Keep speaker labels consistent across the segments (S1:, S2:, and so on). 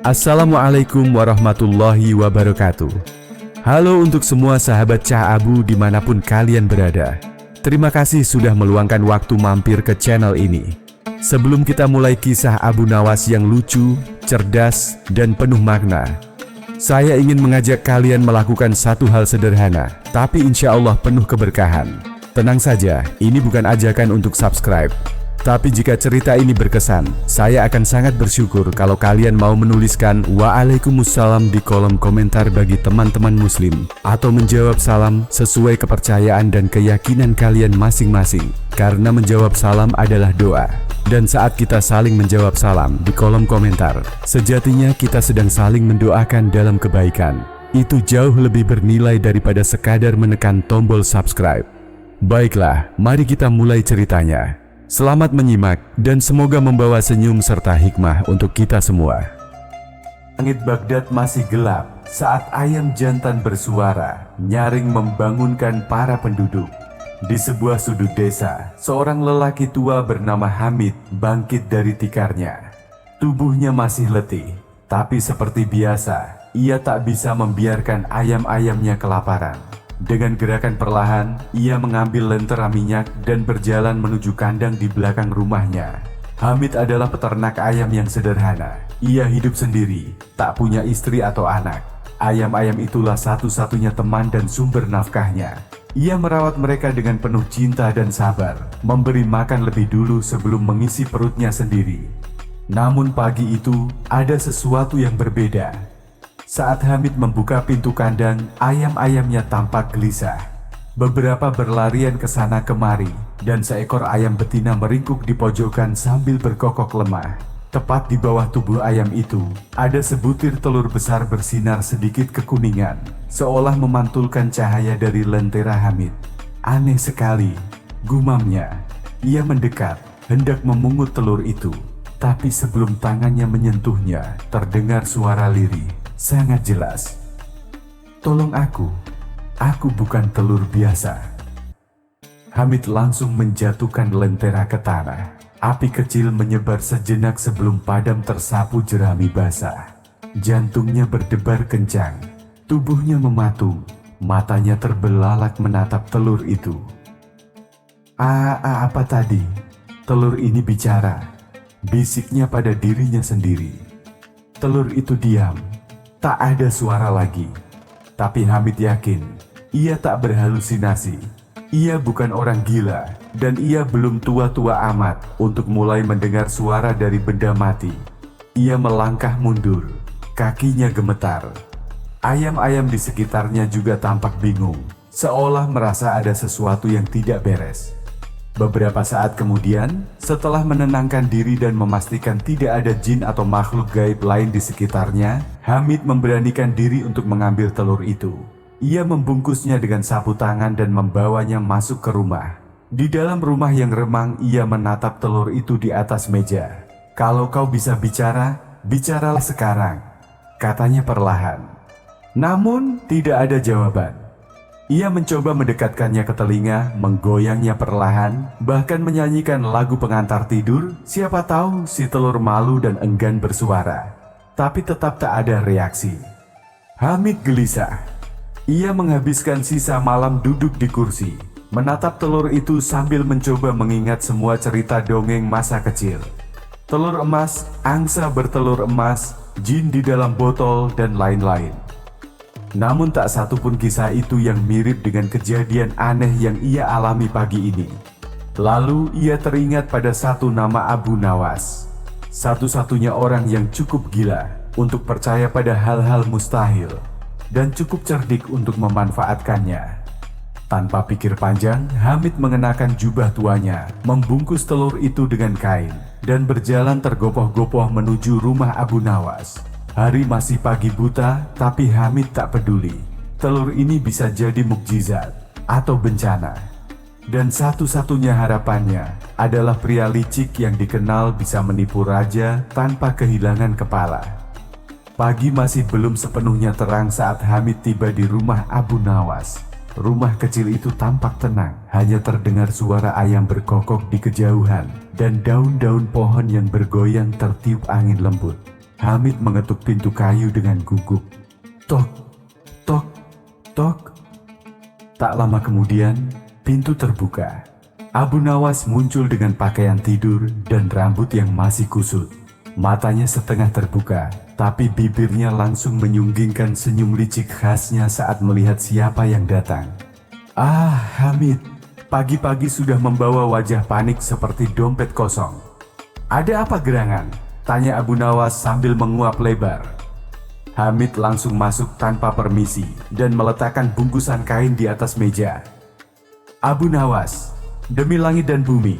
S1: Assalamualaikum warahmatullahi wabarakatuh. Halo untuk semua sahabat Cah Abu dimanapun kalian berada. Terima kasih sudah meluangkan waktu mampir ke channel ini. Sebelum kita mulai kisah Abu Nawas yang lucu, cerdas, dan penuh makna, saya ingin mengajak kalian melakukan satu hal sederhana, tapi insya Allah penuh keberkahan. Tenang saja, ini bukan ajakan untuk subscribe. Tapi jika cerita ini berkesan, saya akan sangat bersyukur kalau kalian mau menuliskan Waalaikumsalam di kolom komentar bagi teman-teman muslim, atau menjawab salam sesuai kepercayaan dan keyakinan kalian masing-masing. Karena menjawab salam adalah doa. Dan saat kita saling menjawab salam di kolom komentar, sejatinya kita sedang saling mendoakan dalam kebaikan. Itu jauh lebih bernilai daripada sekadar menekan tombol subscribe. Baiklah, mari kita mulai ceritanya. Selamat menyimak dan semoga membawa senyum serta hikmah untuk kita semua. Langit Baghdad masih gelap saat ayam jantan bersuara, nyaring membangunkan para penduduk. Di sebuah sudut desa, seorang lelaki tua bernama Hamid bangkit dari tikarnya. Tubuhnya masih letih, tapi seperti biasa, ia tak bisa membiarkan ayam-ayamnya kelaparan. Dengan gerakan perlahan, ia mengambil lentera minyak dan berjalan menuju kandang di belakang rumahnya. Hamid adalah peternak ayam yang sederhana. Ia hidup sendiri, tak punya istri atau anak. Ayam-ayam itulah satu-satunya teman dan sumber nafkahnya. Ia merawat mereka dengan penuh cinta dan sabar, memberi makan lebih dulu sebelum mengisi perutnya sendiri. Namun pagi itu, ada sesuatu yang berbeda. Saat Hamid membuka pintu kandang, ayam-ayamnya tampak gelisah. Beberapa berlarian ke sana kemari, dan seekor ayam betina meringkuk di pojokan sambil berkokok lemah. Tepat di bawah tubuh ayam itu, ada sebutir telur besar bersinar sedikit kekuningan, seolah memantulkan cahaya dari lentera Hamid. Aneh sekali, gumamnya. Ia mendekat, hendak memungut telur itu. Tapi sebelum tangannya menyentuhnya, terdengar suara lirih. Sangat jelas. Tolong aku bukan telur biasa. Hamid langsung menjatuhkan lentera ke tanah. Api kecil menyebar sejenak sebelum padam tersapu jerami basah. Jantungnya berdebar kencang, tubuhnya mematung, matanya terbelalak menatap telur itu. Apa tadi? Telur ini bicara, bisiknya pada dirinya sendiri. Telur itu diam. Tak ada suara lagi, tapi Hamid yakin ia tak berhalusinasi. Ia bukan orang gila, dan ia belum tua-tua amat untuk mulai mendengar suara dari benda mati. Ia melangkah mundur, kakinya gemetar. Ayam-ayam di sekitarnya juga tampak bingung, seolah merasa ada sesuatu yang tidak beres. Beberapa saat kemudian, setelah menenangkan diri dan memastikan tidak ada jin atau makhluk gaib lain di sekitarnya, Hamid memberanikan diri untuk mengambil telur itu. Ia membungkusnya dengan sapu tangan dan membawanya masuk ke rumah. Di dalam rumah yang remang, ia menatap telur itu di atas meja. "Kalau kau bisa bicara, bicaralah sekarang," katanya perlahan. Namun, tidak ada jawaban. Ia mencoba mendekatkannya ke telinga, menggoyangnya perlahan, bahkan menyanyikan lagu pengantar tidur. Siapa tahu si telur malu dan enggan bersuara. Tapi tetap tak ada reaksi. Hamid gelisah. Ia menghabiskan sisa malam duduk di kursi, menatap telur itu sambil mencoba mengingat semua cerita dongeng masa kecil. Telur emas, angsa bertelur emas, jin di dalam botol, dan lain-lain. Namun tak satu pun kisah itu yang mirip dengan kejadian aneh yang ia alami pagi ini. Lalu ia teringat pada satu nama Abu Nawas. Satu-satunya orang yang cukup gila untuk percaya pada hal-hal mustahil dan cukup cerdik untuk memanfaatkannya. Tanpa pikir panjang, Hamid mengenakan jubah tuanya, membungkus telur itu dengan kain, dan berjalan tergopoh-gopoh menuju rumah Abu Nawas. Hari masih pagi buta, tapi Hamid tak peduli. Telur ini bisa jadi mukjizat atau bencana. Dan satu-satunya harapannya adalah pria licik yang dikenal bisa menipu raja tanpa kehilangan kepala. Pagi masih belum sepenuhnya terang saat Hamid tiba di rumah Abu Nawas. Rumah kecil itu tampak tenang, hanya terdengar suara ayam berkokok di kejauhan dan daun-daun pohon yang bergoyang tertiup angin lembut. Hamid mengetuk pintu kayu dengan gugup. Tok, tok, tok. Tak lama kemudian, pintu terbuka. Abu Nawas muncul dengan pakaian tidur dan rambut yang masih kusut. Matanya setengah terbuka, tapi bibirnya langsung menyunggingkan senyum licik khasnya saat melihat siapa yang datang. Ah, Hamid, pagi-pagi sudah membawa wajah panik seperti dompet kosong. Ada apa gerangan? Tanya Abu Nawas sambil menguap lebar. Hamid langsung masuk tanpa permisi dan meletakkan bungkusan kain di atas meja. Abu Nawas, demi langit dan bumi,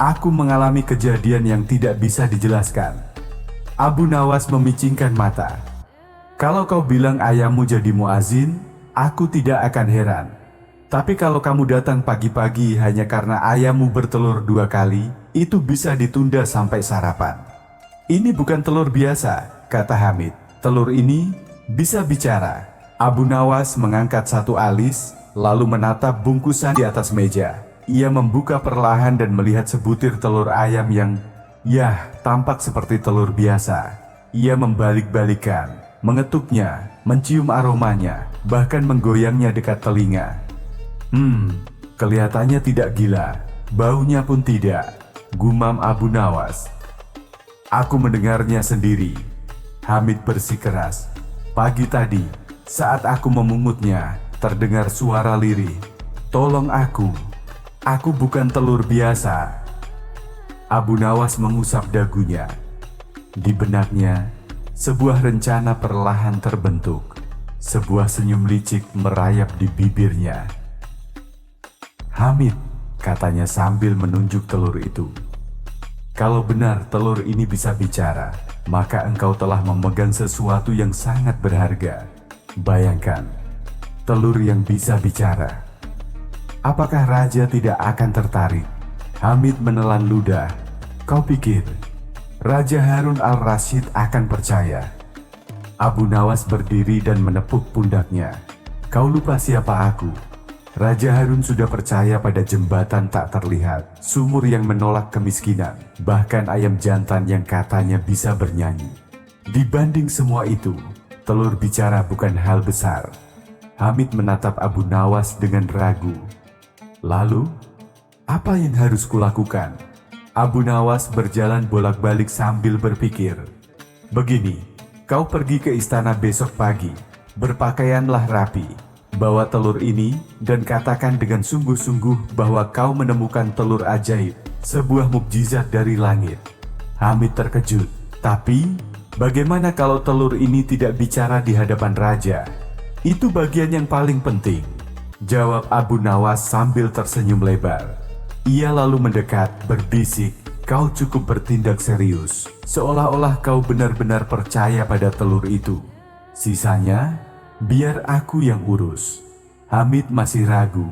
S1: aku mengalami kejadian yang tidak bisa dijelaskan. Abu Nawas memicingkan mata. Kalau kau bilang ayahmu jadi muazin, aku tidak akan heran. Tapi kalau kamu datang pagi-pagi hanya karena ayahmu bertelur 2 kali, itu bisa ditunda sampai sarapan. Ini bukan telur biasa, kata Hamid. Telur ini bisa bicara. Abu Nawas mengangkat satu alis, lalu menatap bungkusan di atas meja. Ia membuka perlahan dan melihat sebutir telur ayam yang, tampak seperti telur biasa. Ia membalik-balikan, mengetuknya, mencium aromanya, bahkan menggoyangnya dekat telinga. Kelihatannya tidak gila, baunya pun tidak, gumam Abu Nawas. Aku mendengarnya sendiri. Hamid bersikeras. Pagi tadi, saat aku memungutnya, terdengar suara lirih. Tolong aku bukan telur biasa. Abu Nawas mengusap dagunya. Di benaknya, sebuah rencana perlahan terbentuk. Sebuah senyum licik merayap di bibirnya. Hamid, katanya sambil menunjuk telur itu. Kalau benar telur ini bisa bicara, maka engkau telah memegang sesuatu yang sangat berharga. Bayangkan, telur yang bisa bicara. Apakah raja tidak akan tertarik? Hamid menelan ludah. Kau pikir Raja Harun al-Rasyid akan percaya? Abu Nawas berdiri dan menepuk pundaknya. Kau lupa siapa aku? Raja Harun sudah percaya pada jembatan tak terlihat, sumur yang menolak kemiskinan, bahkan ayam jantan yang katanya bisa bernyanyi. Dibanding semua itu, telur bicara bukan hal besar. Hamid menatap Abu Nawas dengan ragu. Lalu, apa yang harus kulakukan? Abu Nawas berjalan bolak-balik sambil berpikir. Begini, kau pergi ke istana besok pagi, berpakaianlah rapi. Bawa telur ini dan katakan dengan sungguh-sungguh bahwa kau menemukan telur ajaib, sebuah mukjizat dari langit. Hamid terkejut. Tapi, bagaimana kalau telur ini tidak bicara di hadapan raja? Itu bagian yang paling penting, jawab Abu Nawas sambil tersenyum lebar. Ia lalu mendekat, berbisik, kau cukup bertindak serius, seolah-olah kau benar-benar percaya pada telur itu. Sisanya, biar aku yang urus. Hamid masih ragu.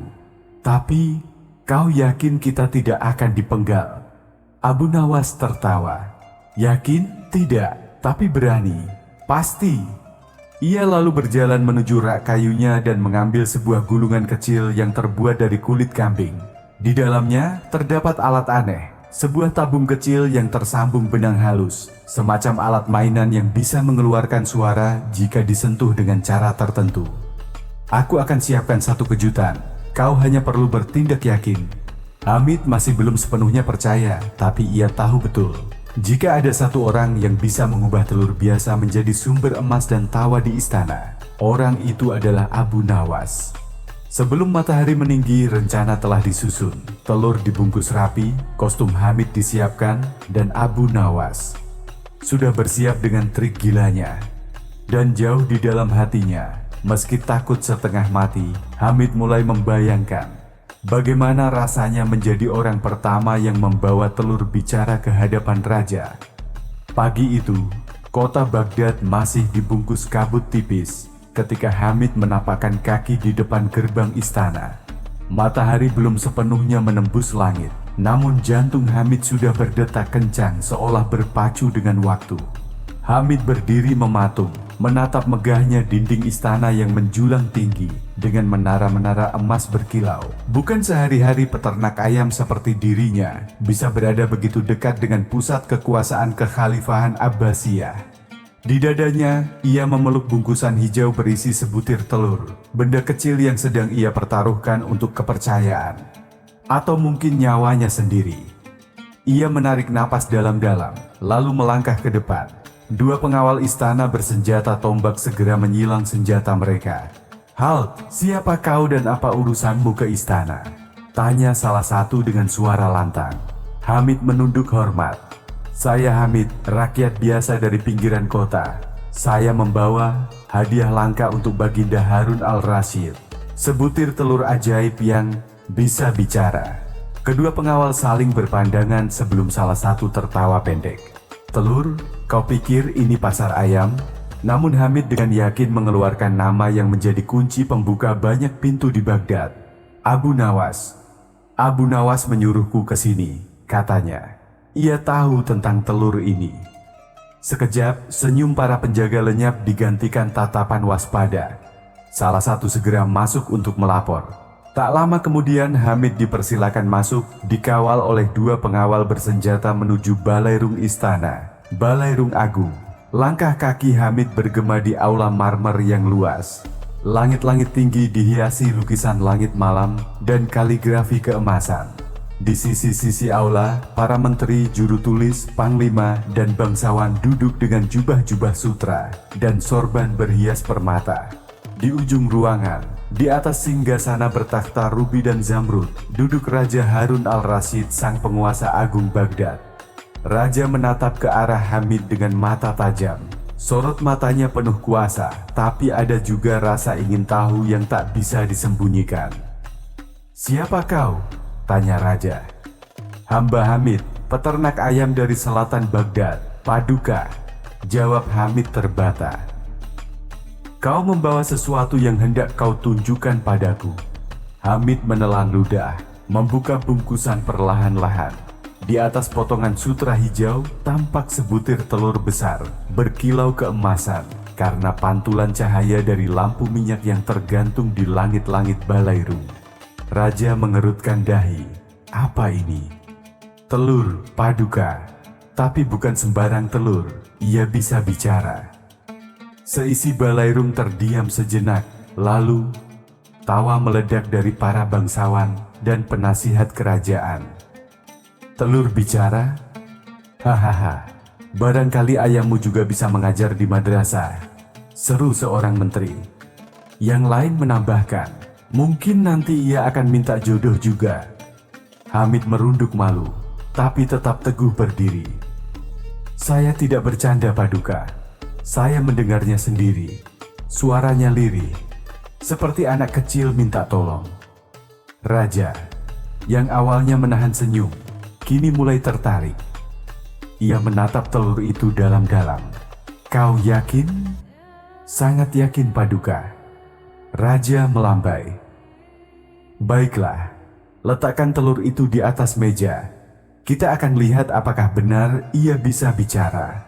S1: Tapi, kau yakin kita tidak akan dipenggal? Abu Nawas tertawa. Yakin? Tidak, tapi berani. Pasti. Ia lalu berjalan menuju rak kayunya dan mengambil sebuah gulungan kecil yang terbuat dari kulit kambing. Di dalamnya terdapat alat aneh. Sebuah tabung kecil yang tersambung benang halus, semacam alat mainan yang bisa mengeluarkan suara jika disentuh dengan cara tertentu. Aku akan siapkan satu kejutan, kau hanya perlu bertindak yakin. Hamid masih belum sepenuhnya percaya, tapi ia tahu betul. Jika ada satu orang yang bisa mengubah telur biasa menjadi sumber emas dan tawa di istana, orang itu adalah Abu Nawas. Sebelum matahari meninggi, rencana telah disusun. Telur dibungkus rapi, kostum Hamid disiapkan, dan Abu Nawas sudah bersiap dengan trik gilanya. Dan jauh di dalam hatinya, meski takut setengah mati, Hamid mulai membayangkan bagaimana rasanya menjadi orang pertama yang membawa telur bicara ke hadapan raja. Pagi itu, kota Baghdad masih dibungkus kabut tipis. Ketika Hamid menapakkan kaki di depan gerbang istana, matahari belum sepenuhnya menembus langit, namun jantung Hamid sudah berdetak kencang seolah berpacu dengan waktu. Hamid berdiri mematung, menatap megahnya dinding istana yang menjulang tinggi dengan menara-menara emas berkilau. Bukan sehari-hari peternak ayam seperti dirinya bisa berada begitu dekat dengan pusat kekuasaan kekhalifahan Abbasiyah. Di dadanya, ia memeluk bungkusan hijau berisi sebutir telur, benda kecil yang sedang ia pertaruhkan untuk kepercayaan, atau mungkin nyawanya sendiri. Ia menarik napas dalam-dalam, lalu melangkah ke depan. Dua pengawal istana bersenjata tombak segera menyilang senjata mereka. "Halt, siapa kau dan apa urusanmu ke istana?" tanya salah satu dengan suara lantang. Hamid menunduk hormat. "Saya Hamid, rakyat biasa dari pinggiran kota. Saya membawa hadiah langka untuk Baginda Harun al-Rasyid. Sebutir telur ajaib yang bisa bicara." Kedua pengawal saling berpandangan sebelum salah satu tertawa pendek. "Telur? Kau pikir ini pasar ayam?" Namun Hamid dengan yakin mengeluarkan nama yang menjadi kunci pembuka banyak pintu di Baghdad. "Abu Nawas. Abu Nawas menyuruhku ke sini," katanya. Ia tahu tentang telur ini. Sekejap, senyum para penjaga lenyap digantikan tatapan waspada. Salah satu segera masuk untuk melapor. Tak lama kemudian Hamid dipersilakan masuk, dikawal oleh dua pengawal bersenjata menuju Balairung Istana, Balairung Agung. Langkah kaki Hamid bergema di aula marmer yang luas. Langit-langit tinggi dihiasi lukisan langit malam dan kaligrafi keemasan. Di sisi-sisi aula, para menteri, juru tulis, panglima, dan bangsawan duduk dengan jubah-jubah sutra dan sorban berhias permata. Di ujung ruangan, di atas singgasana bertakhta rubi dan zamrud, duduk Raja Harun al-Rasyid, sang penguasa agung Baghdad. Raja menatap ke arah Hamid dengan mata tajam. Sorot matanya penuh kuasa, tapi ada juga rasa ingin tahu yang tak bisa disembunyikan. "Siapa kau?" tanya Raja. "Hamba Hamid, peternak ayam dari selatan Baghdad, Paduka," jawab Hamid terbata. "Kau membawa sesuatu yang hendak kau tunjukkan padaku." Hamid menelan ludah, membuka bungkusan perlahan-lahan. Di atas potongan sutra hijau tampak sebutir telur besar, berkilau keemasan karena pantulan cahaya dari lampu minyak yang tergantung di langit-langit Balairung. Raja mengerutkan dahi. "Apa ini?" "Telur, Paduka. Tapi bukan sembarang telur, ia bisa bicara." Seisi Balairung terdiam sejenak, lalu tawa meledak dari para bangsawan dan penasihat kerajaan. "Telur bicara? Hahaha, barangkali ayahmu juga bisa mengajar di madrasah," seru seorang menteri. Yang lain menambahkan, "Mungkin nanti ia akan minta jodoh juga." Hamid merunduk malu, tapi tetap teguh berdiri. "Saya tidak bercanda, Paduka. Saya mendengarnya sendiri. Suaranya lirih, seperti anak kecil minta tolong." Raja, yang awalnya menahan senyum, kini mulai tertarik. Ia menatap telur itu dalam-dalam. "Kau yakin?" "Sangat yakin, Paduka." Raja melambai. "Baiklah, letakkan telur itu di atas meja. Kita akan lihat apakah benar ia bisa bicara."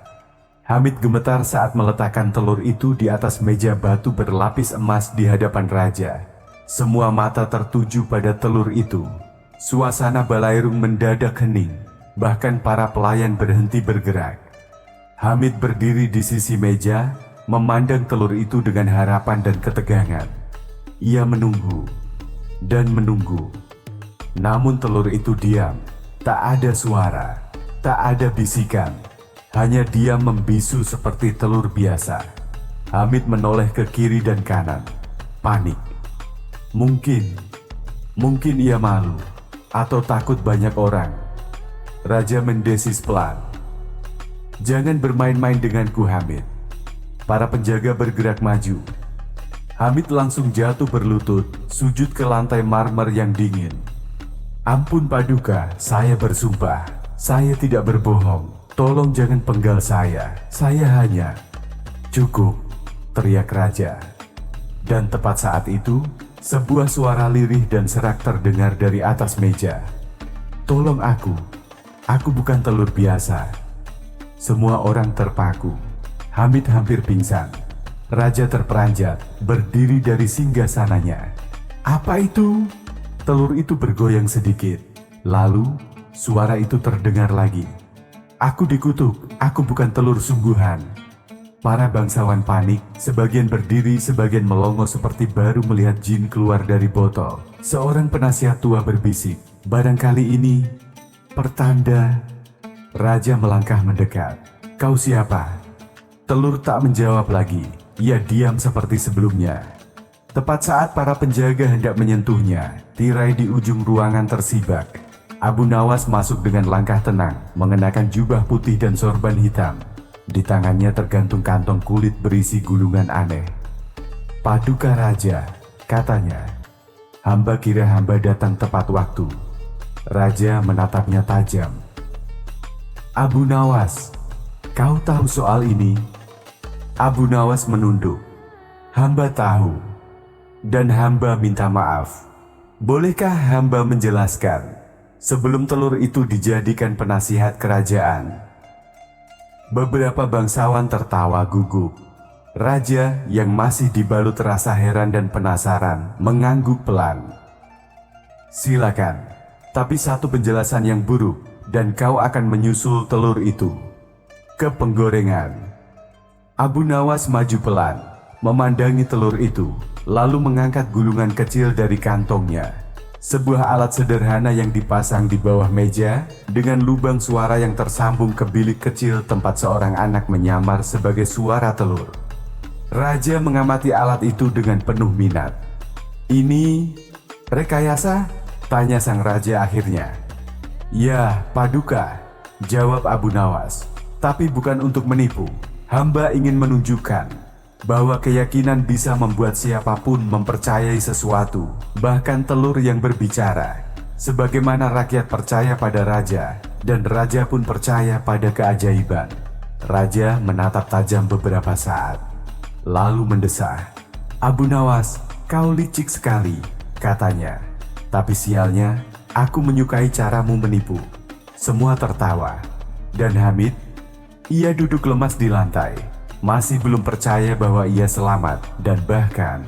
S1: Hamid gemetar saat meletakkan telur itu di atas meja batu berlapis emas di hadapan raja. Semua mata tertuju pada telur itu. Suasana Balairung mendadak hening, bahkan para pelayan berhenti bergerak. Hamid berdiri di sisi meja, memandang telur itu dengan harapan dan ketegangan. Ia menunggu dan menunggu. Namun telur itu diam, tak ada suara, tak ada bisikan, hanya diam membisu seperti telur biasa. Hamid menoleh ke kiri dan kanan, panik. Mungkin ia malu atau takut banyak orang. Raja mendesis pelan. "Jangan bermain-main denganku, Hamid." Para penjaga bergerak maju. Hamid langsung jatuh berlutut, sujud ke lantai marmer yang dingin. "Ampun Paduka, saya bersumpah, saya tidak berbohong. Tolong jangan penggal saya hanya..." "Cukup," teriak Raja. Dan tepat saat itu, sebuah suara lirih dan serak terdengar dari atas meja. "Tolong aku bukan telur biasa." Semua orang terpaku. Hamid hampir pingsan. Raja terperanjat, berdiri dari singgasananya. "Apa itu?" Telur itu bergoyang sedikit. Lalu, suara itu terdengar lagi. "Aku dikutuk, aku bukan telur sungguhan." Para bangsawan panik, sebagian berdiri, sebagian melongo seperti baru melihat jin keluar dari botol. Seorang penasihat tua berbisik, "Barangkali ini pertanda." Raja melangkah mendekat. "Kau siapa?" Telur tak menjawab lagi. Ia diam seperti sebelumnya. Tepat saat para penjaga hendak menyentuhnya, tirai di ujung ruangan tersibak. Abu Nawas masuk dengan langkah tenang, mengenakan jubah putih dan sorban hitam. Di tangannya tergantung kantong kulit berisi gulungan aneh. "Paduka Raja," katanya. "Hamba kira hamba datang tepat waktu." Raja menatapnya tajam. "Abu Nawas, kau tahu soal ini?" Abu Nawas menunduk. "Hamba tahu, dan hamba minta maaf. Bolehkah hamba menjelaskan sebelum telur itu dijadikan penasihat kerajaan?" Beberapa bangsawan tertawa gugup. Raja yang masih dibalut rasa heran dan penasaran mengangguk pelan. "Silakan, tapi satu penjelasan yang buruk dan kau akan menyusul telur itu ke penggorengan." Abu Nawas maju pelan, memandangi telur itu, lalu mengangkat gulungan kecil dari kantongnya. Sebuah alat sederhana yang dipasang di bawah meja, dengan lubang suara yang tersambung ke bilik kecil tempat seorang anak menyamar sebagai suara telur. Raja mengamati alat itu dengan penuh minat. "Ini rekayasa?" tanya sang raja akhirnya. "Ya, Paduka," jawab Abu Nawas. "Tapi bukan untuk menipu. Hamba ingin menunjukkan bahwa keyakinan bisa membuat siapapun mempercayai sesuatu, bahkan telur yang berbicara. Sebagaimana rakyat percaya pada raja, dan raja pun percaya pada keajaiban." Raja menatap tajam beberapa saat, lalu mendesah. "Abu Nawas, kau licik sekali," katanya. "Tapi sialnya, aku menyukai caramu menipu." Semua tertawa. Dan Hamid, ia duduk lemas di lantai. Masih belum percaya bahwa ia selamat dan bahkan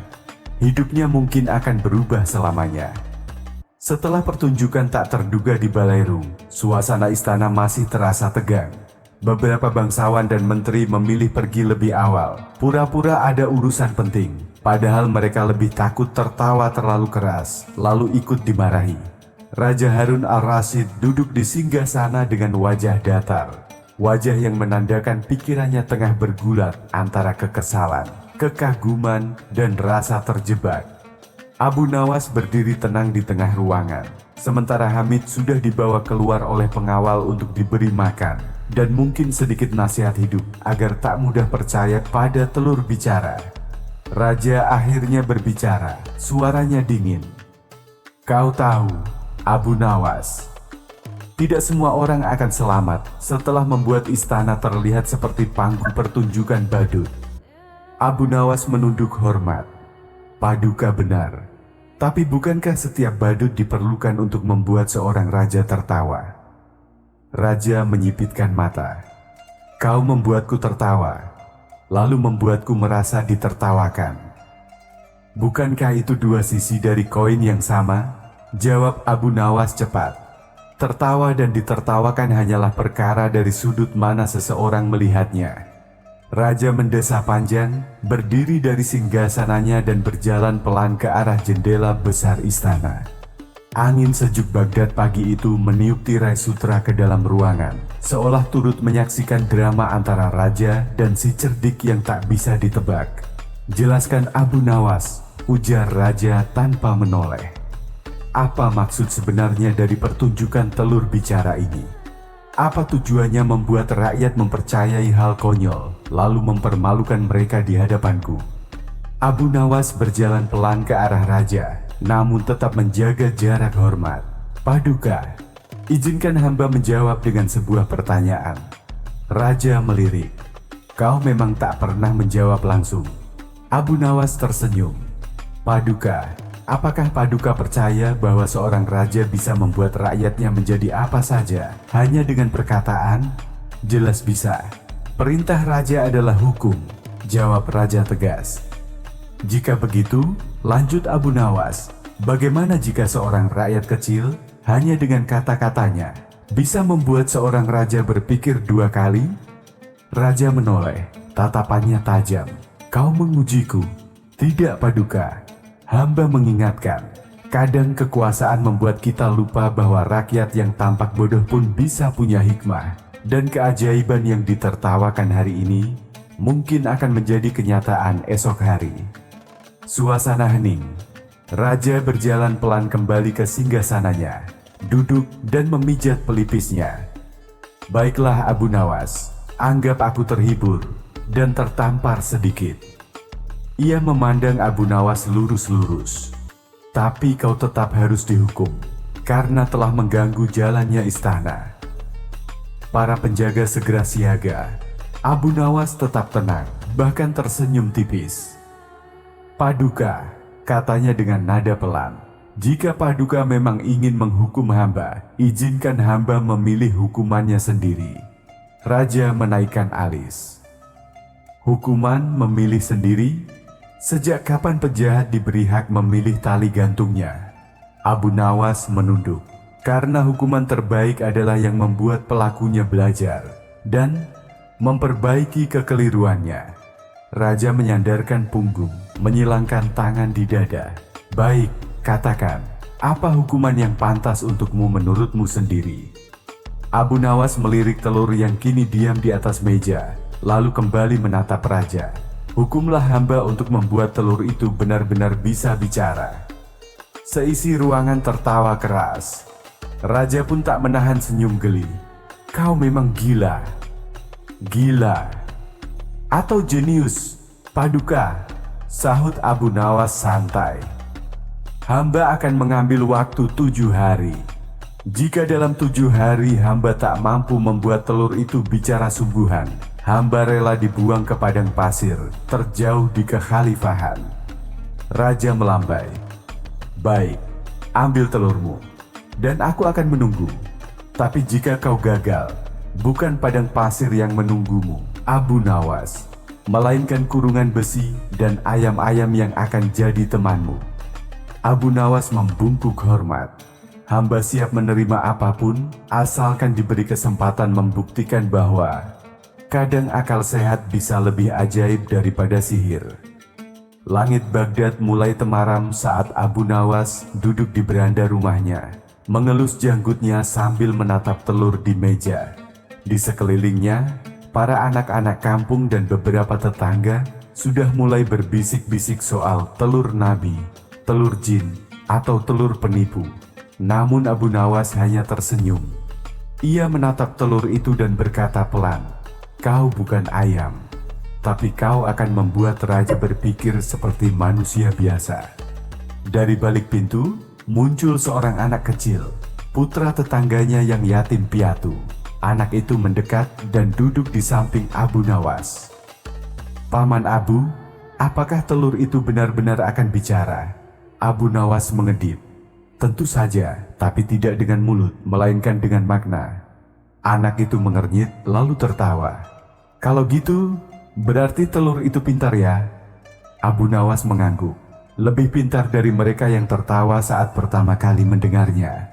S1: hidupnya mungkin akan berubah selamanya. Setelah pertunjukan tak terduga di Balairung, suasana istana masih terasa tegang. Beberapa bangsawan dan menteri memilih pergi lebih awal, pura-pura ada urusan penting. Padahal mereka lebih takut tertawa terlalu keras, lalu ikut dimarahi. Raja Harun al-Rasyid duduk di singgasana dengan wajah datar. Wajah yang menandakan pikirannya tengah bergulat antara kekesalan, kekaguman, dan rasa terjebak. Abu Nawas berdiri tenang di tengah ruangan, sementara Hamid sudah dibawa keluar oleh pengawal untuk diberi makan, dan mungkin sedikit nasihat hidup agar tak mudah percaya pada telur bicara. Raja akhirnya berbicara, suaranya dingin. "Kau tahu, Abu Nawas, tidak semua orang akan selamat setelah membuat istana terlihat seperti panggung pertunjukan badut." Abu Nawas menunduk hormat. "Paduka benar. Tapi bukankah setiap badut diperlukan untuk membuat seorang raja tertawa?" Raja menyipitkan mata. "Kau membuatku tertawa, lalu membuatku merasa ditertawakan. Bukankah itu dua sisi dari koin yang sama?" jawab Abu Nawas cepat. Tertawa dan ditertawakan hanyalah perkara dari sudut mana seseorang melihatnya. Raja mendesah panjang, berdiri dari singgasananya dan berjalan pelan ke arah jendela besar istana. Angin sejuk Baghdad pagi itu meniup tirai sutra ke dalam ruangan, seolah turut menyaksikan drama antara raja dan si cerdik yang tak bisa ditebak. "Jelaskan Abu Nawas," ujar raja tanpa menoleh. "Apa maksud sebenarnya dari pertunjukan telur bicara ini? Apa tujuannya membuat rakyat mempercayai hal konyol, lalu mempermalukan mereka di hadapanku?" Abu Nawas berjalan pelan ke arah raja, namun tetap menjaga jarak hormat. "Paduka, izinkan hamba menjawab dengan sebuah pertanyaan." Raja melirik. "Kau memang tak pernah menjawab langsung." Abu Nawas tersenyum. "Paduka, apakah Paduka percaya bahwa seorang raja bisa membuat rakyatnya menjadi apa saja hanya dengan perkataan?" "Jelas bisa. Perintah raja adalah hukum," jawab raja tegas. "Jika begitu," lanjut Abu Nawas, "bagaimana jika seorang rakyat kecil hanya dengan kata-katanya bisa membuat seorang raja berpikir dua kali?" Raja menoleh, Tatapannya tajam. Kau mengujiku. Tidak, Paduka. Hamba mengingatkan. Kadang kekuasaan membuat kita lupa bahwa rakyat yang tampak bodoh pun bisa punya hikmah. Dan keajaiban yang ditertawakan hari ini mungkin akan menjadi kenyataan esok hari. Suasana hening. Raja berjalan pelan kembali ke singgasananya, duduk dan memijat pelipisnya. Baiklah Abu Nawas, anggap aku terhibur dan tertampar sedikit. Ia memandang Abu Nawas lurus-lurus. Tapi kau tetap harus dihukum, karena telah mengganggu jalannya istana. Para penjaga segera siaga. Abu Nawas tetap tenang, bahkan tersenyum tipis. Paduka, katanya dengan nada pelan. Jika Paduka memang ingin menghukum hamba, izinkan hamba memilih hukumannya sendiri. Raja menaikkan alis. Hukuman memilih sendiri? Sejak kapan penjahat diberi hak memilih tali gantungnya? Abu Nawas menunduk, karena hukuman terbaik adalah yang membuat pelakunya belajar dan memperbaiki kekeliruannya. Raja menyandarkan punggung, menyilangkan tangan di dada. Baik, katakan, apa hukuman yang pantas untukmu menurutmu sendiri? Abu Nawas melirik telur yang kini diam di atas meja, lalu kembali menatap raja. Hukumlah hamba untuk membuat telur itu benar-benar bisa bicara. Seisi ruangan tertawa keras. Raja pun tak menahan senyum geli. Kau memang gila. Gila. Atau jenius, Paduka, sahut Abu Nawas santai. Hamba akan mengambil waktu 7 hari. Jika dalam 7 hari hamba tak mampu membuat telur itu bicara sungguhan, hamba rela dibuang ke padang pasir, terjauh di kekhalifahan. Raja melambai. Baik, ambil telurmu, dan aku akan menunggu. Tapi jika kau gagal, bukan padang pasir yang menunggumu, Abu Nawas, melainkan kurungan besi dan ayam-ayam yang akan jadi temanmu. Abu Nawas membungkuk hormat. Hamba siap menerima apapun, asalkan diberi kesempatan membuktikan bahwa kadang akal sehat bisa lebih ajaib daripada sihir. Langit Baghdad mulai temaram saat Abu Nawas duduk di beranda rumahnya, mengelus janggutnya sambil menatap telur di meja. Di sekelilingnya, para anak-anak kampung dan beberapa tetangga sudah mulai berbisik-bisik soal telur nabi, telur jin, atau telur penipu. Namun Abu Nawas hanya tersenyum. Ia menatap telur itu dan berkata pelan, "Kau bukan ayam, tapi kau akan membuat raja berpikir seperti manusia biasa." Dari balik pintu, muncul seorang anak kecil, putra tetangganya yang yatim piatu. Anak itu mendekat dan duduk di samping Abu Nawas. "Paman Abu, apakah telur itu benar-benar akan bicara?" Abu Nawas mengedip. "Tentu saja, tapi tidak dengan mulut, melainkan dengan makna." Anak itu mengernyit lalu tertawa. "Kalau gitu, berarti telur itu pintar ya?" Abu Nawas mengangguk. Lebih pintar dari mereka yang tertawa saat pertama kali mendengarnya.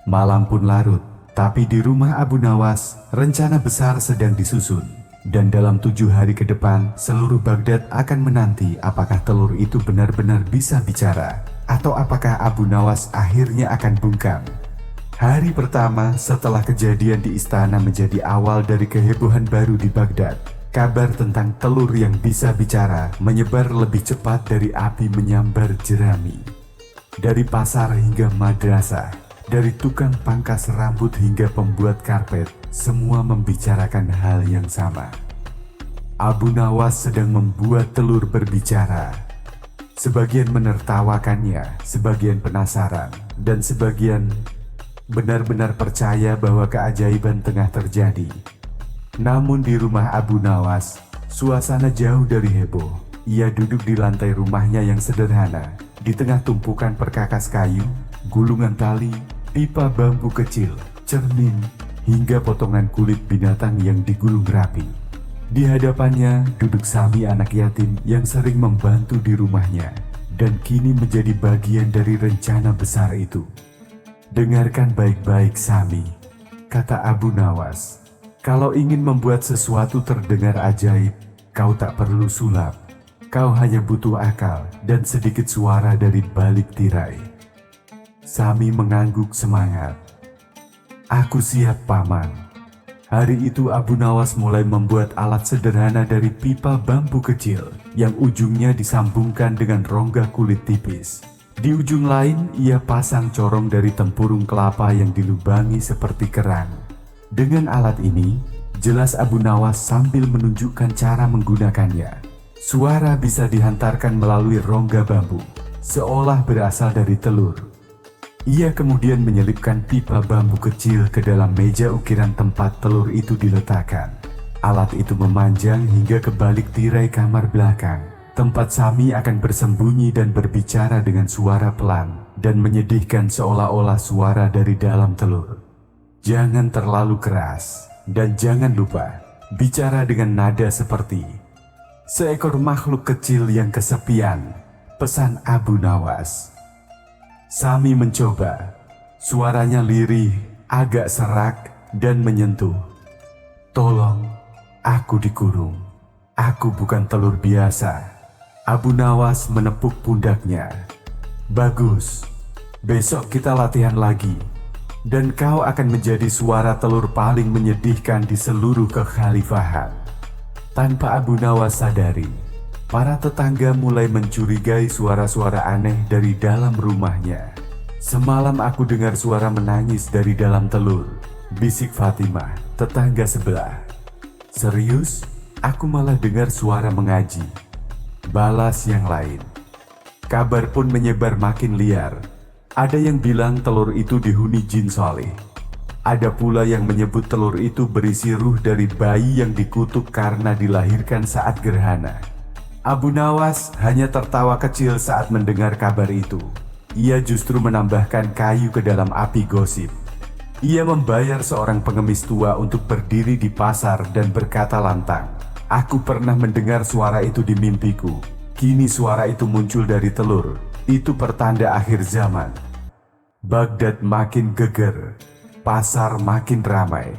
S1: Malam pun larut. Tapi di rumah Abu Nawas, rencana besar sedang disusun. Dan dalam 7 hari ke depan, seluruh Baghdad akan menanti apakah telur itu benar-benar bisa bicara, atau apakah Abu Nawas akhirnya akan bungkam. Hari pertama setelah kejadian di istana menjadi awal dari kehebohan baru di Baghdad. Kabar tentang telur yang bisa bicara menyebar lebih cepat dari api menyambar jerami. Dari pasar hingga madrasah, dari tukang pangkas rambut hingga pembuat karpet, semua membicarakan hal yang sama. Abu Nawas sedang membuat telur berbicara. Sebagian menertawakannya, sebagian penasaran, dan sebagian benar-benar percaya bahwa keajaiban tengah terjadi. Namun di rumah Abu Nawas, suasana jauh dari heboh. Ia duduk di lantai rumahnya yang sederhana, di tengah tumpukan perkakas kayu, gulungan tali, pipa bambu kecil, cermin, hingga potongan kulit binatang yang digulung rapi. Di hadapannya duduk Sami, anak yatim yang sering membantu di rumahnya dan kini menjadi bagian dari rencana besar itu. "Dengarkan baik-baik Sami," kata Abu Nawas. "Kalau ingin membuat sesuatu terdengar ajaib, Kau tak perlu sulap. Kau hanya butuh akal dan sedikit suara dari balik tirai. Sami mengangguk semangat. Aku siap, Paman. Hari itu Abu Nawas mulai membuat alat sederhana dari pipa bambu kecil yang ujungnya disambungkan dengan rongga kulit tipis. Di ujung lain ia pasang corong dari tempurung kelapa yang dilubangi seperti kerang. Dengan alat ini, jelas Abu Nawas sambil menunjukkan cara menggunakannya. Suara bisa dihantarkan melalui rongga bambu, seolah berasal dari telur. Ia kemudian menyelipkan pipa bambu kecil ke dalam meja ukiran tempat telur itu diletakkan. Alat itu memanjang hingga ke balik tirai kamar belakang, tempat Sami akan bersembunyi dan berbicara dengan suara pelan dan menyedihkan seolah-olah suara dari dalam telur. Jangan terlalu keras, dan jangan lupa bicara dengan nada seperti seekor makhluk kecil yang kesepian, pesan Abu Nawas. Sami mencoba. Suaranya lirih, agak serak, dan menyentuh. Tolong, aku dikurung. Aku bukan telur biasa. Abu Nawas menepuk pundaknya. Bagus, besok kita latihan lagi. Dan kau akan menjadi suara telur paling menyedihkan di seluruh kekhalifahan. Tanpa Abu Nawas sadari, para tetangga mulai mencurigai suara-suara aneh dari dalam rumahnya. Semalam aku dengar suara menangis dari dalam telur, bisik Fatimah, tetangga sebelah. Serius? Aku malah dengar suara mengaji, balas yang lain. Kabar pun menyebar makin liar. Ada yang bilang telur itu dihuni jin soleh. Ada pula yang menyebut telur itu berisi ruh dari bayi yang dikutuk karena dilahirkan saat gerhana. Abu Nawas hanya tertawa kecil saat mendengar kabar itu. Ia justru menambahkan kayu ke dalam api gosip. Ia membayar seorang pengemis tua untuk berdiri di pasar dan berkata lantang, "Aku pernah mendengar suara itu di mimpiku. Kini suara itu muncul dari telur. Itu pertanda akhir zaman." Baghdad makin geger. Pasar makin ramai.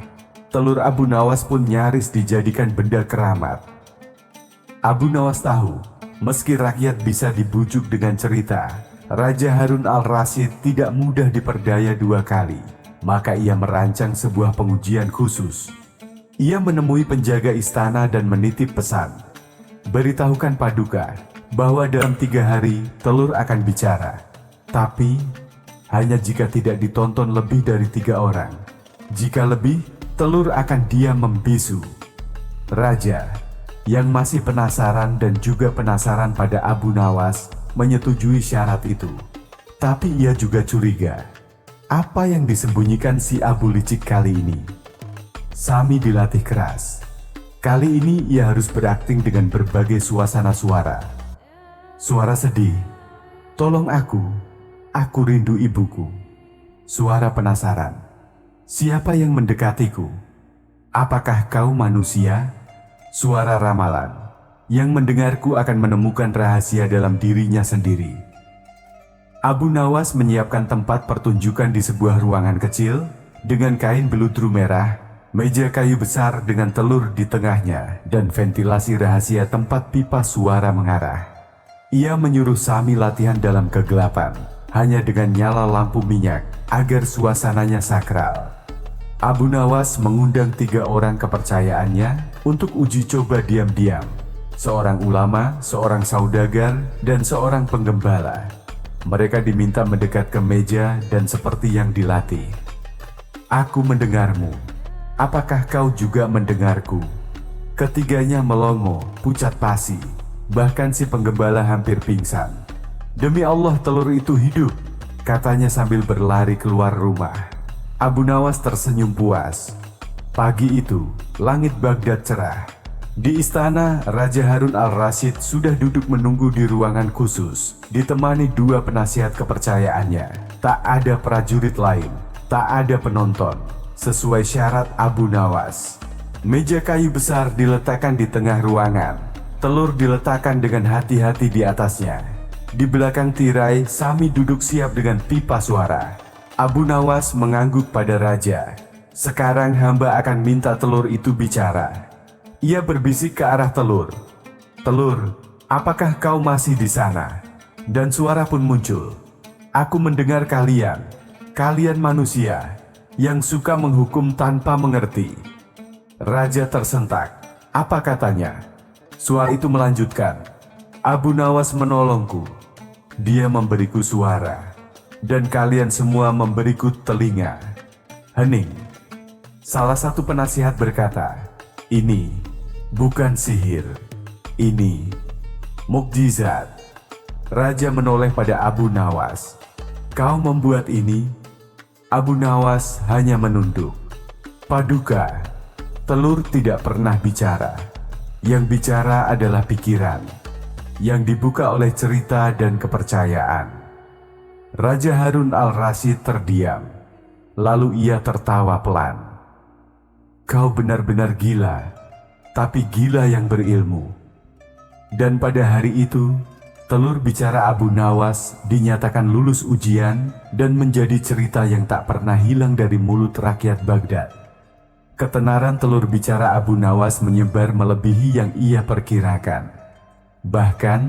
S1: Telur Abu Nawas pun nyaris dijadikan benda keramat. Abu Nawas tahu, meski rakyat bisa dibujuk dengan cerita, Raja Harun al-Rasyid tidak mudah diperdaya dua kali. Maka ia merancang sebuah pengujian khusus. Ia menemui penjaga istana dan menitip pesan. Beritahukan Paduka bahwa dalam 3 hari telur akan bicara. Tapi hanya jika tidak ditonton lebih dari 3 orang. Jika lebih, telur akan diam membisu. Raja, yang masih penasaran dan juga penasaran pada Abu Nawas, menyetujui syarat itu. Tapi ia juga curiga. Apa yang disembunyikan si Abu licik kali ini? Sami dilatih keras. Kali ini ia harus berakting dengan berbagai suasana suara. Suara sedih. Tolong aku rindu ibuku. Suara penasaran. Siapa yang mendekatiku? Apakah kau manusia? Suara ramalan. Yang mendengarku akan menemukan rahasia dalam dirinya sendiri. Abu Nawas menyiapkan tempat pertunjukan di sebuah ruangan kecil dengan kain beludru merah, meja kayu besar dengan telur di tengahnya, dan ventilasi rahasia tempat pipa suara mengarah. Ia menyuruh Sami latihan dalam kegelapan, hanya dengan nyala lampu minyak, agar suasananya sakral. Abu Nawas mengundang 3 orang kepercayaannya untuk uji coba diam-diam. Seorang ulama, seorang saudagar, dan seorang penggembala. Mereka diminta mendekat ke meja dan seperti yang dilatih. Aku mendengarmu. Apakah kau juga mendengarku? Ketiganya melongo, pucat pasi. Bahkan si penggembala hampir pingsan. Demi Allah telur itu hidup, katanya sambil berlari keluar rumah. Abu Nawas tersenyum puas. Pagi itu, langit Baghdad cerah. Di istana, Raja Harun al-Rasyid sudah duduk menunggu di ruangan khusus, ditemani 2 penasihat kepercayaannya. Tak ada prajurit lain, tak ada penonton, sesuai syarat Abu Nawas. Meja kayu besar diletakkan di tengah ruangan. Telur diletakkan dengan hati-hati di atasnya. Di belakang tirai, Sami duduk siap dengan pipa suara. Abu Nawas mengangguk pada Raja. Sekarang hamba akan minta telur itu bicara. Ia berbisik ke arah telur. "Telur, apakah kau masih di sana?" Dan suara pun muncul. "Aku mendengar kalian. Kalian manusia yang suka menghukum tanpa mengerti." Raja tersentak. "Apa katanya?" Suara itu melanjutkan, "Abu Nawas menolongku. Dia memberiku suara. Dan kalian semua memberiku telinga." Hening. Salah satu penasihat berkata, "Ini bukan sihir. Ini mukjizat." Raja menoleh pada Abu Nawas. "Kau membuat ini?" Abu Nawas hanya menunduk. "Paduka, telur tidak pernah bicara. Yang bicara adalah pikiran, yang dibuka oleh cerita dan kepercayaan." Raja Harun al-Rasyid terdiam. Lalu ia tertawa pelan. "Kau benar-benar gila, tapi gila yang berilmu." Dan pada hari itu, telur bicara Abu Nawas dinyatakan lulus ujian dan menjadi cerita yang tak pernah hilang dari mulut rakyat Baghdad. Ketenaran telur bicara Abu Nawas menyebar melebihi yang ia perkirakan. Bahkan,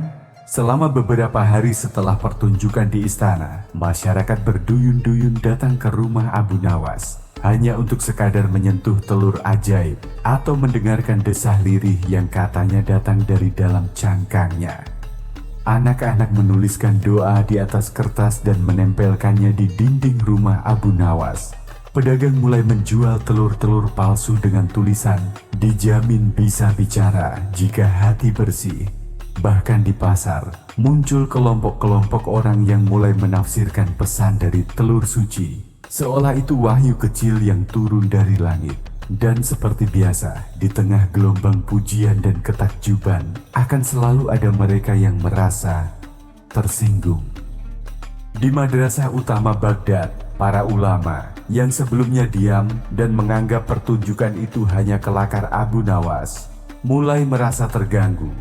S1: selama beberapa hari setelah pertunjukan di istana, masyarakat berduyun-duyun datang ke rumah Abu Nawas hanya untuk sekadar menyentuh telur ajaib atau mendengarkan desah lirih yang katanya datang dari dalam cangkangnya. Anak-anak menuliskan doa di atas kertas dan menempelkannya di dinding rumah Abu Nawas. Pedagang mulai menjual telur-telur palsu dengan tulisan, "Dijamin bisa bicara jika hati bersih." Bahkan di pasar, muncul kelompok-kelompok orang yang mulai menafsirkan pesan dari telur suci, seolah itu wahyu kecil yang turun dari langit. Dan seperti biasa, di tengah gelombang pujian dan ketakjuban, akan selalu ada mereka yang merasa tersinggung. Di madrasah utama Baghdad, para ulama yang sebelumnya diam dan menganggap pertunjukan itu hanya kelakar Abu Nawas, mulai merasa terganggu.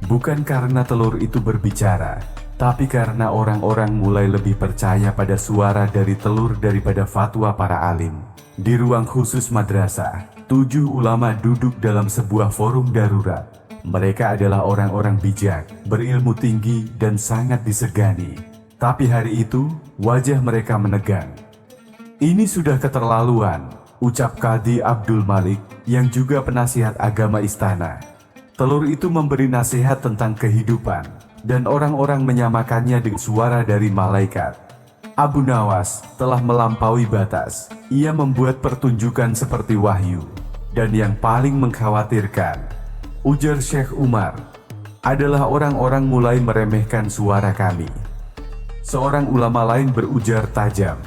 S1: Bukan karena telur itu berbicara, tapi karena orang-orang mulai lebih percaya pada suara dari telur daripada fatwa para alim. Di ruang khusus madrasah, 7 ulama duduk dalam sebuah forum darurat. Mereka adalah orang-orang bijak, berilmu tinggi, dan sangat disegani. Tapi hari itu, wajah mereka menegang. "Ini sudah keterlaluan," ucap Qadhi Abdul Malik, yang juga penasihat agama istana. Telur itu memberi nasihat tentang kehidupan, dan orang-orang menyamakannya dengan suara dari malaikat. Abu Nawas telah melampaui batas. Ia membuat pertunjukan seperti wahyu. Dan yang paling mengkhawatirkan, ujar Syekh Umar, adalah orang-orang mulai meremehkan suara kami. Seorang ulama lain berujar tajam,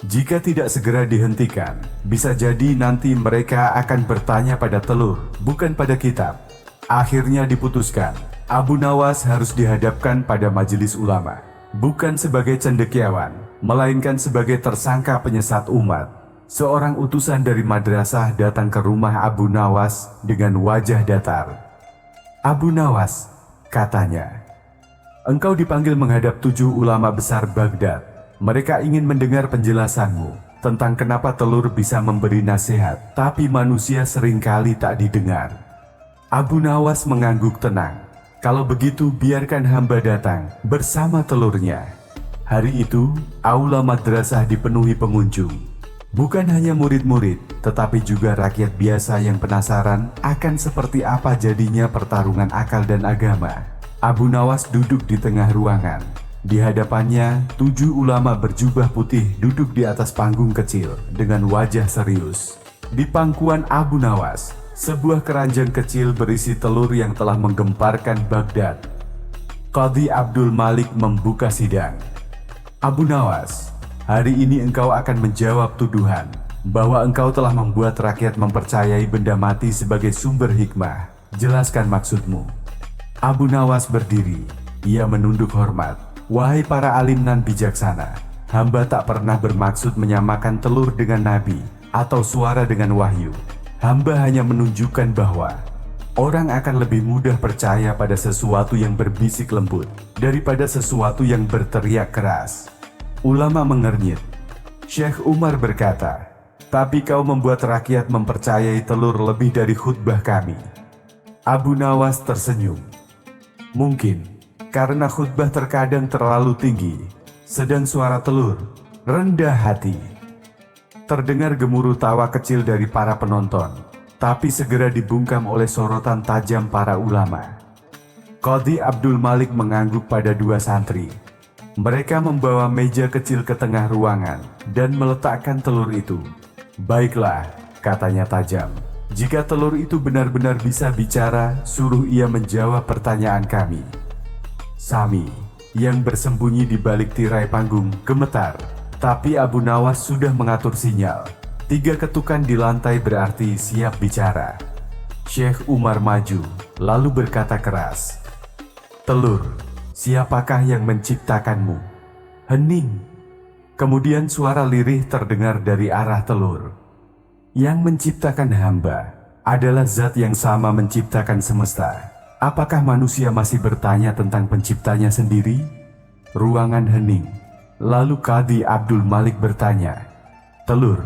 S1: "Jika tidak segera dihentikan, bisa jadi nanti mereka akan bertanya pada telur, bukan pada kitab." Akhirnya diputuskan, Abu Nawas harus dihadapkan pada majelis ulama, bukan sebagai cendekiawan, melainkan sebagai tersangka penyesat umat. Seorang utusan dari madrasah datang ke rumah Abu Nawas dengan wajah datar. "Abu Nawas," katanya, "engkau dipanggil menghadap 7 ulama besar Baghdad. Mereka ingin mendengar penjelasanmu tentang kenapa telur bisa memberi nasihat, tapi manusia seringkali tak didengar." Abu Nawas mengangguk tenang. "Kalau begitu biarkan hamba datang bersama telurnya." Hari itu, aula madrasah dipenuhi pengunjung. Bukan hanya murid-murid, tetapi juga rakyat biasa yang penasaran akan seperti apa jadinya pertarungan akal dan agama. Abu Nawas duduk di tengah ruangan. Di hadapannya, 7 ulama berjubah putih duduk di atas panggung kecil dengan wajah serius. Di pangkuan Abu Nawas, sebuah keranjang kecil berisi telur yang telah menggemparkan Baghdad. Qadhi Abdul Malik membuka sidang. "Abu Nawas, hari ini engkau akan menjawab tuduhan bahwa engkau telah membuat rakyat mempercayai benda mati sebagai sumber hikmah. Jelaskan maksudmu." Abu Nawas berdiri. Ia menunduk hormat. "Wahai para alim nan bijaksana, hamba tak pernah bermaksud menyamakan telur dengan nabi atau suara dengan wahyu. Hamba hanya menunjukkan bahwa orang akan lebih mudah percaya pada sesuatu yang berbisik lembut daripada sesuatu yang berteriak keras." Ulama mengernyit. Syekh Umar berkata, "Tapi kau membuat rakyat mempercayai telur lebih dari khutbah kami." Abu Nawas tersenyum. Mungkin karena khutbah terkadang terlalu tinggi, sedang suara telur rendah hati. Terdengar gemuruh tawa kecil dari para penonton, tapi segera dibungkam oleh sorotan tajam para ulama. Qadhi Abdul Malik mengangguk pada dua santri. Mereka membawa meja kecil ke tengah ruangan dan meletakkan telur itu. "Baiklah," katanya tajam. "Jika telur itu benar-benar bisa bicara, suruh ia menjawab pertanyaan kami." Sami, yang bersembunyi di balik tirai panggung, gemetar. Tapi Abu Nawas sudah mengatur sinyal. 3 ketukan di lantai berarti siap bicara. Syekh Umar maju, lalu berkata keras, "Telur, siapakah yang menciptakanmu?" Hening. Kemudian suara lirih terdengar dari arah telur. "Yang menciptakan hamba adalah zat yang sama menciptakan semesta. Apakah manusia masih bertanya tentang penciptanya sendiri?" Ruangan hening. Lalu Qadhi Abdul Malik bertanya, "Telur,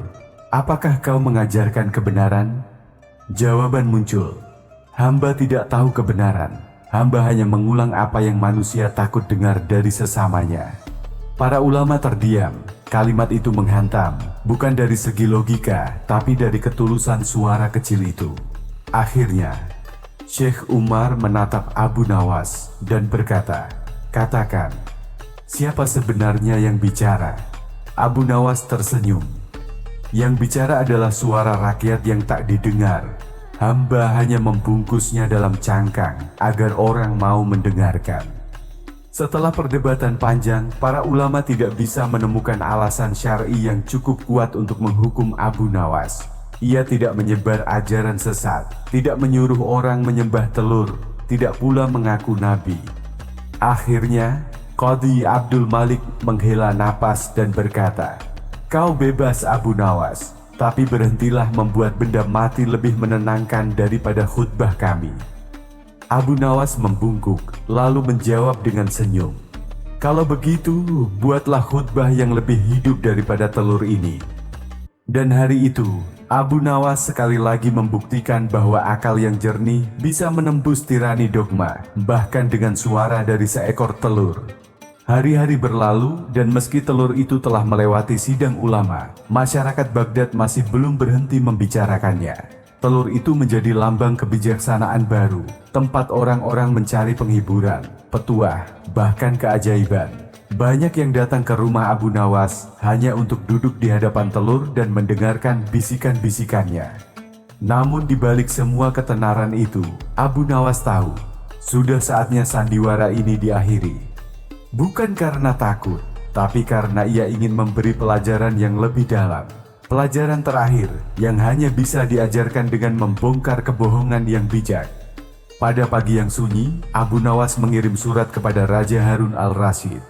S1: apakah kau mengajarkan kebenaran?" Jawaban muncul, "Hamba tidak tahu kebenaran. Hamba hanya mengulang apa yang manusia takut dengar dari sesamanya." Para ulama terdiam. Kalimat itu menghantam, bukan dari segi logika, tapi dari ketulusan suara kecil itu. Akhirnya, Syekh Umar menatap Abu Nawas dan berkata, "Katakan, siapa sebenarnya yang bicara?" Abu Nawas tersenyum. "Yang bicara adalah suara rakyat yang tak didengar. Hamba hanya membungkusnya dalam cangkang agar orang mau mendengarkan." Setelah perdebatan panjang, para ulama tidak bisa menemukan alasan syar'i yang cukup kuat untuk menghukum Abu Nawas. Ia tidak menyebar ajaran sesat, tidak menyuruh orang menyembah telur, tidak pula mengaku nabi. Akhirnya, Qadhi Abdul Malik menghela napas dan berkata, "Kau bebas Abu Nawas, tapi berhentilah membuat benda mati lebih menenangkan daripada khutbah kami." Abu Nawas membungkuk, lalu menjawab dengan senyum, "Kalau begitu, buatlah khutbah yang lebih hidup daripada telur ini." Dan hari itu, Abu Nawas sekali lagi membuktikan bahwa akal yang jernih bisa menembus tirani dogma, bahkan dengan suara dari seekor telur. Hari-hari berlalu, dan meski telur itu telah melewati sidang ulama, masyarakat Baghdad masih belum berhenti membicarakannya. Telur itu menjadi lambang kebijaksanaan baru, tempat orang-orang mencari penghiburan, petuah, bahkan keajaiban. Banyak yang datang ke rumah Abu Nawas hanya untuk duduk di hadapan telur dan mendengarkan bisikan-bisikannya. Namun di balik semua ketenaran itu, Abu Nawas tahu, sudah saatnya sandiwara ini diakhiri. Bukan karena takut, tapi karena ia ingin memberi pelajaran yang lebih dalam. Pelajaran terakhir yang hanya bisa diajarkan dengan membongkar kebohongan yang bijak. Pada pagi yang sunyi, Abu Nawas mengirim surat kepada Raja Harun al-Rasyid.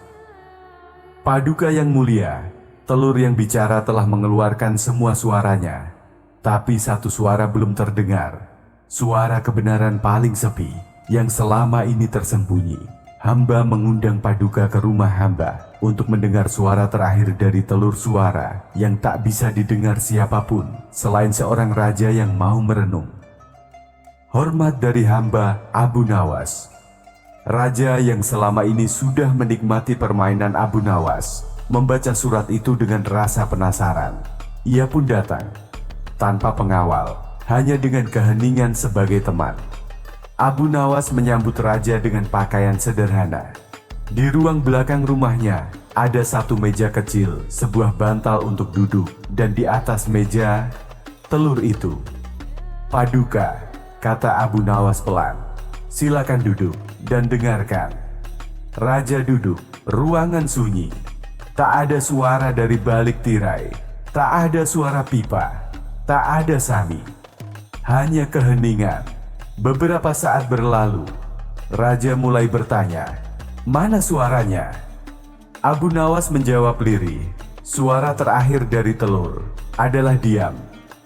S1: "Paduka yang mulia, telur yang bicara telah mengeluarkan semua suaranya. Tapi satu suara belum terdengar. Suara kebenaran paling sepi, yang selama ini tersembunyi. Hamba mengundang Paduka ke rumah hamba untuk mendengar suara terakhir dari telur suara yang tak bisa didengar siapapun selain seorang raja yang mau merenung. Hormat dari hamba Abu Nawas." Raja yang selama ini sudah menikmati permainan Abu Nawas membaca surat itu dengan rasa penasaran. Ia pun datang, tanpa pengawal, hanya dengan keheningan sebagai teman. Abu Nawas menyambut raja dengan pakaian sederhana. Di ruang belakang rumahnya ada satu meja kecil, sebuah bantal untuk duduk, dan di atas meja, telur itu. "Paduka," kata Abu Nawas pelan, "silakan duduk dan dengarkan." Raja duduk, ruangan sunyi. Tak ada suara dari balik tirai, tak ada suara pipa, tak ada Sami. Hanya keheningan. Beberapa saat berlalu, raja mulai bertanya, "Mana suaranya?" Abu Nawas menjawab lirih, "Suara terakhir dari telur adalah diam."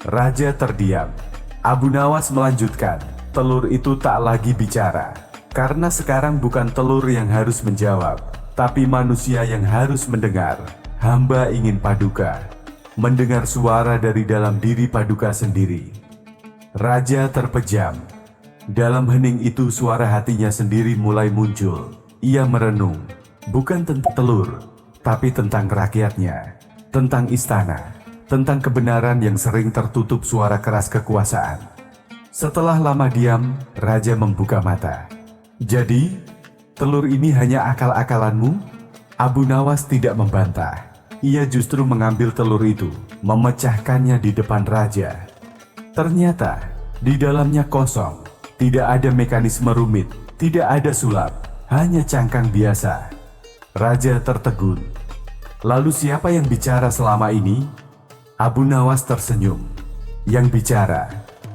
S1: Raja terdiam. Abu Nawas melanjutkan, "Telur itu tak lagi bicara, karena sekarang bukan telur yang harus menjawab, tapi manusia yang harus mendengar. Hamba ingin Paduka mendengar suara dari dalam diri Paduka sendiri." Raja terpejam. Dalam hening itu suara hatinya sendiri mulai muncul. Ia merenung, bukan tentang telur, tapi tentang rakyatnya, tentang istana, tentang kebenaran yang sering tertutup suara keras kekuasaan. Setelah lama diam, raja membuka mata. Jadi, telur ini hanya akal-akalanmu? Abu Nawas tidak membantah. Ia justru mengambil telur itu, memecahkannya di depan raja. Ternyata, di dalamnya kosong. Tidak ada mekanisme rumit, tidak ada sulap, hanya cangkang biasa. Raja tertegun. Lalu siapa yang bicara selama ini? Abu Nawas tersenyum. Yang bicara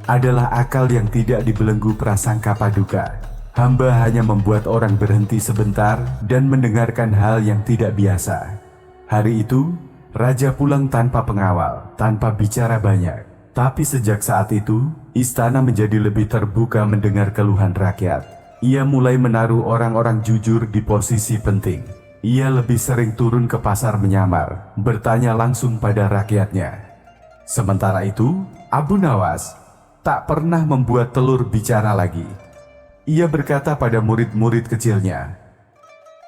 S1: adalah akal yang tidak dibelenggu prasangka paduka. Hamba hanya membuat orang berhenti sebentar dan mendengarkan hal yang tidak biasa. Hari itu, raja pulang tanpa pengawal, tanpa bicara banyak. Tapi sejak saat itu, istana menjadi lebih terbuka mendengar keluhan rakyat. Ia mulai menaruh orang-orang jujur di posisi penting. Ia lebih sering turun ke pasar menyamar, bertanya langsung pada rakyatnya. Sementara itu, Abu Nawas tak pernah membuat telur bicara lagi. Ia berkata pada murid-murid kecilnya,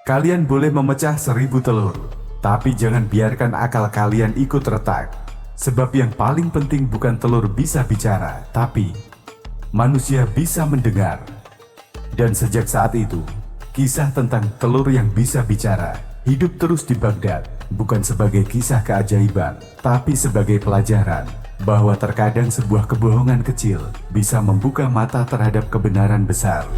S1: "Kalian boleh memecah 1000 telur, tapi jangan biarkan akal kalian ikut retak. Sebab yang paling penting bukan telur bisa bicara, tapi manusia bisa mendengar." Dan sejak saat itu, kisah tentang telur yang bisa bicara hidup terus di Baghdad, bukan sebagai kisah keajaiban, tapi sebagai pelajaran bahwa terkadang sebuah kebohongan kecil bisa membuka mata terhadap kebenaran besar.